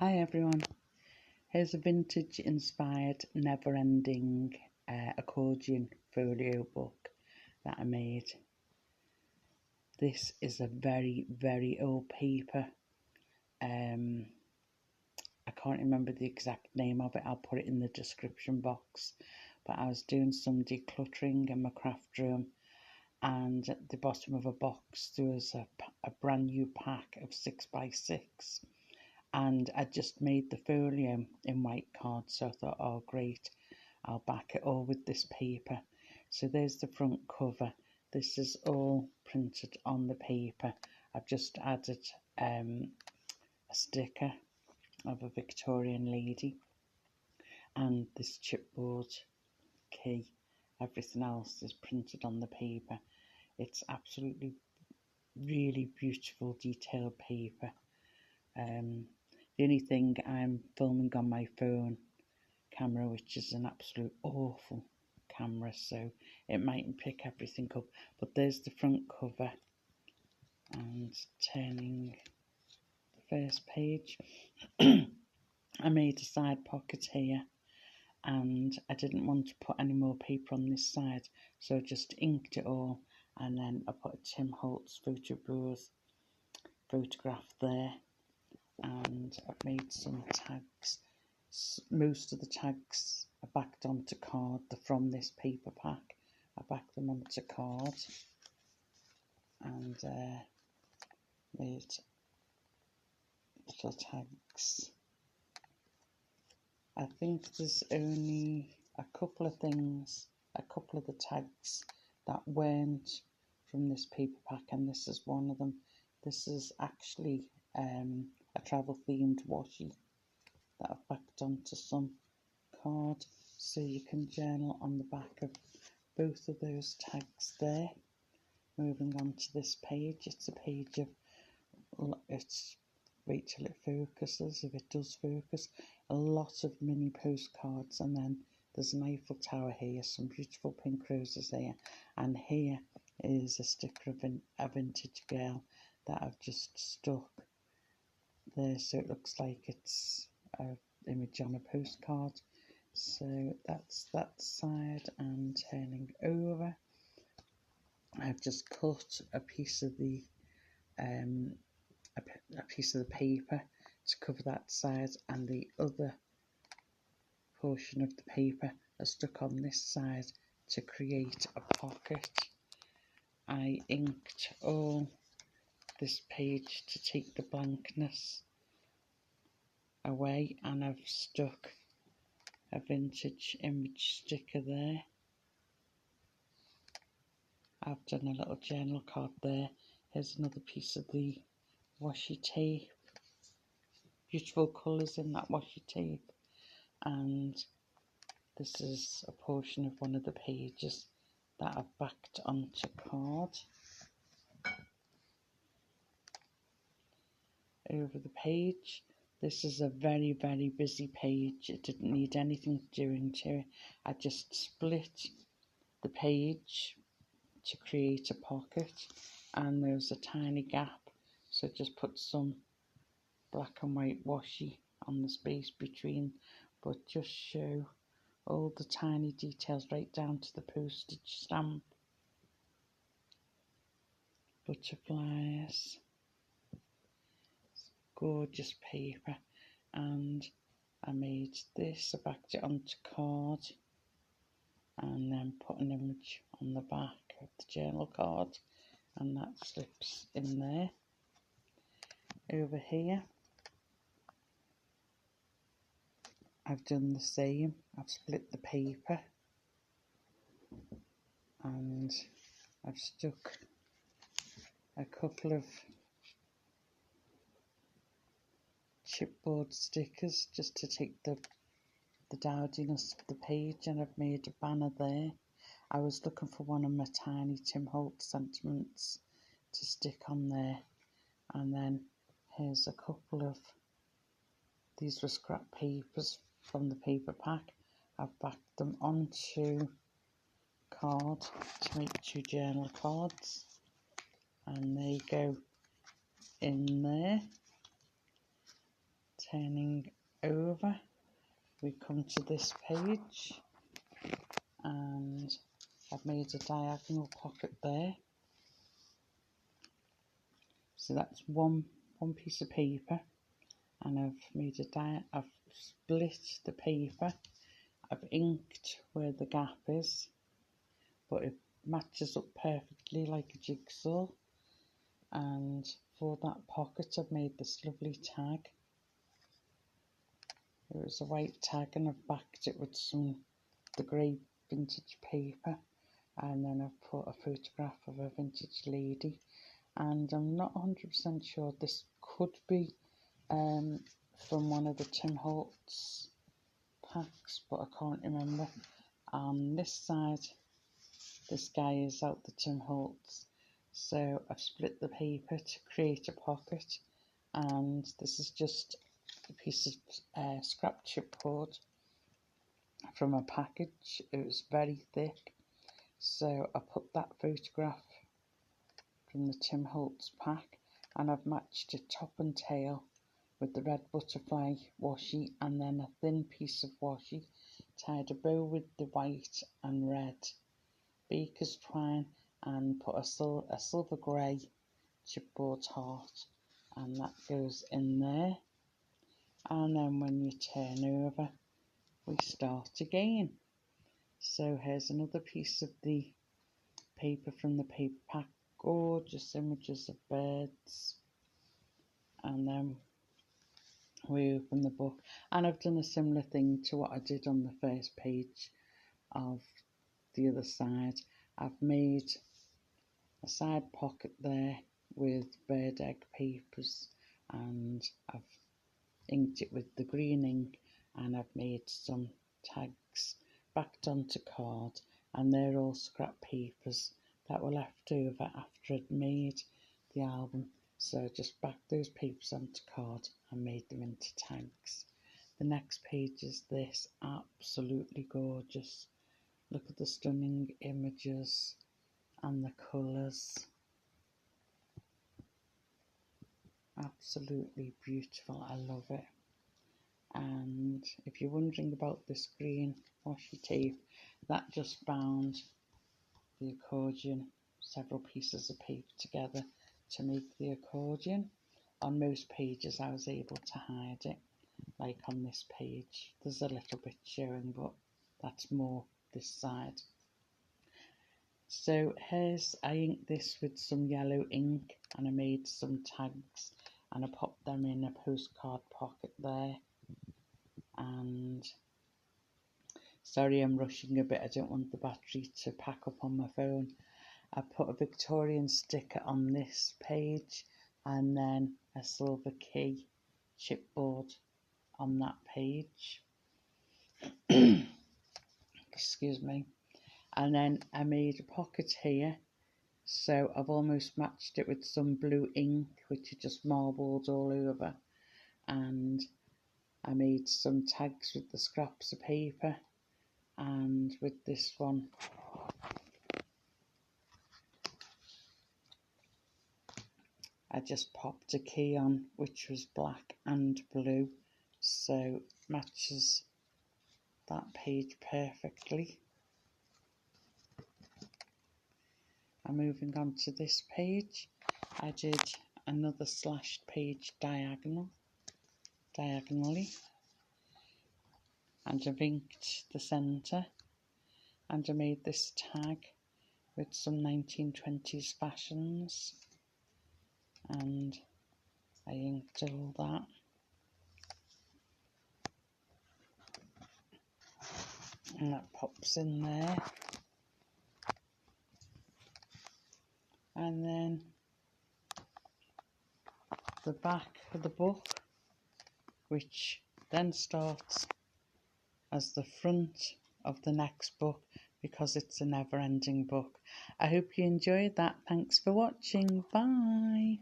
Hi everyone, here's a vintage inspired never ending accordion folio book that I made. This is a very old paper. I can't remember the exact name of it, I'll put it in the description box. But I was doing some decluttering in my craft room, and at the bottom of a box there was a brand new pack of 6x6. And I just made the folio in white card, so I thought, oh great, I'll back it all with this paper. So there's the front cover. This is all printed on the paper. I've just added a sticker of a Victorian lady and this chipboard key. Everything else is printed on the paper. It's absolutely really beautiful detailed paper. The only thing, I'm filming on my phone camera, which is an absolute awful camera, so it mightn't pick everything up. But there's the front cover, and turning the first page, I made a side pocket here, and I didn't want to put any more paper on this side, so I just inked it all, and then I put a Tim Holtz photograph there. And I've made some tags. Most of the tags are backed onto card. They're from this paper pack. I backed them onto card and made little tags. I think there's only a couple of the tags that weren't from this paper pack, and this is one of them. This is actually a travel themed washi that I've backed onto some card, so you can journal on the back of both of those tags there. Moving on to this page, it's a page of, wait till it focuses, if it does focus, a lot of mini postcards, and then there's an Eiffel Tower here, some beautiful pink roses here, and here is a sticker of a vintage girl that I've just stuck there, so it looks like it's an image on a postcard. So that's that side, and turning over, I've just cut a piece of the paper to cover that side, and the other portion of the paper I stuck on this side to create a pocket. I inked all this page to take the blankness away, and I've stuck a vintage image sticker there. I've done a little journal card there. Here's another piece of the washi tape. Beautiful colours in that washi tape. And this is a portion of one of the pages that I've backed onto card. Over the page, this is a very busy page. It didn't need anything doing to it. I just split the page to create a pocket, and there's a tiny gap, so just put some black and white washi on the space between, but just show all the tiny details right down to the postage stamp. Butterflies, gorgeous paper. And I made this, I backed it onto card and then put an image on the back of the journal card, and that slips in there. Over here I've done the same. I've split the paper and I've stuck a couple of chipboard stickers just to take the dowdiness of the page, and I've made a banner there. I was looking for one of my tiny Tim Holtz sentiments to stick on there, and then here's a couple of, these were scrap papers from the paper pack. I've backed them onto card to make 2 journal cards, and they go in there. turning over, we come to this page, and I've made a diagonal pocket there. So that's one piece of paper, and I've made I've split the paper. I've inked where the gap is, but it matches up perfectly like a jigsaw. And for that pocket, I've made this lovely tag. It was a white tag, and I've backed it with the grey vintage paper, and then I've put a photograph of a vintage lady. And I'm not 100% sure, this could be from one of the Tim Holtz packs, but I can't remember. On this side, this guy is out the Tim Holtz, so I've split the paper to create a pocket, and this is just a piece of scrap chipboard from a package. It was very thick, so I put that photograph from the Tim Holtz pack, and I've matched it top and tail with the red butterfly washi, and then a thin piece of washi, tied a bow with the white and red baker's twine, and put a silver grey chipboard heart, and that goes in there. And then when you turn over, we start again. So here's another piece of the paper from the paper pack, gorgeous images of birds, and then we open the book, and I've done a similar thing to what I did on the first page of the other side. I've made a side pocket there with bird egg papers, and I've inked it with the green ink, and I've made some tags backed onto card, and they're all scrap papers that were left over after I'd made the album. So I just backed those papers onto card and made them into tags. The next page is this, absolutely gorgeous. Look at the stunning images and the colours. Absolutely beautiful, I love it. And if you're wondering about this green washi tape, that just bound the accordion, several pieces of paper together to make the accordion. On most pages I was able to hide it, like on this page there's a little bit showing, but that's more this side. So I inked this with some yellow ink, and I made some tags, and I popped them in a postcard pocket there. And sorry, I'm rushing a bit, I don't want the battery to pack up on my phone. I put a Victorian sticker on this page, and then a silver key chipboard on that page. Excuse me. And then I made a pocket here, so I've almost matched it with some blue ink, which are just marbled all over, and I made some tags with the scraps of paper, and with this one I just popped a key on, which was black and blue, so it matches that page perfectly. I'm moving on to this page. I did another slashed page diagonally, and I've inked the centre, and I made this tag with some 1920s fashions, and I inked all that. And that pops in there. And then the back of the book, which then starts as the front of the next book, because it's a never-ending book. I hope you enjoyed that. Thanks for watching. Bye.